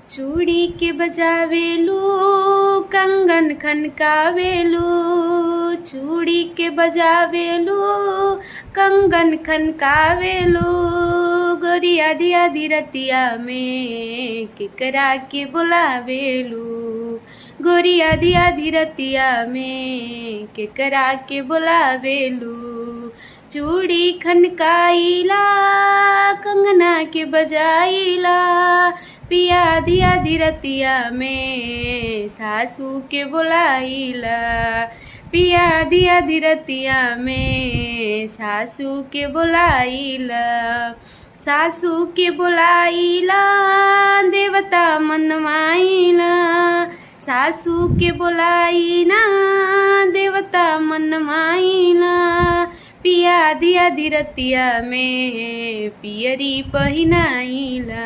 चूड़ी के बजावेलू, कंगन खनकावेलू। चूड़ी के बजावेलू, कंगन खनकावेलू। गोरी आधी आधी रतिया में केकरा के बुलावेलू। गोरी आधी आधी रतिया में केकरा के बुलावेलू। चूड़ी खनकाइला, कंगना के बजाइला। पिया आधी आधी रतिया में सासू के बुलाइला। पिया आधी आधी रतिया में सासू के बुलाइला। सासू के बुलाइला, देवता मनवाइला। सासू के बुलाइना, देवता मनवाइला। पिया आधी आधी रतिया में पियरी पहिनाइला।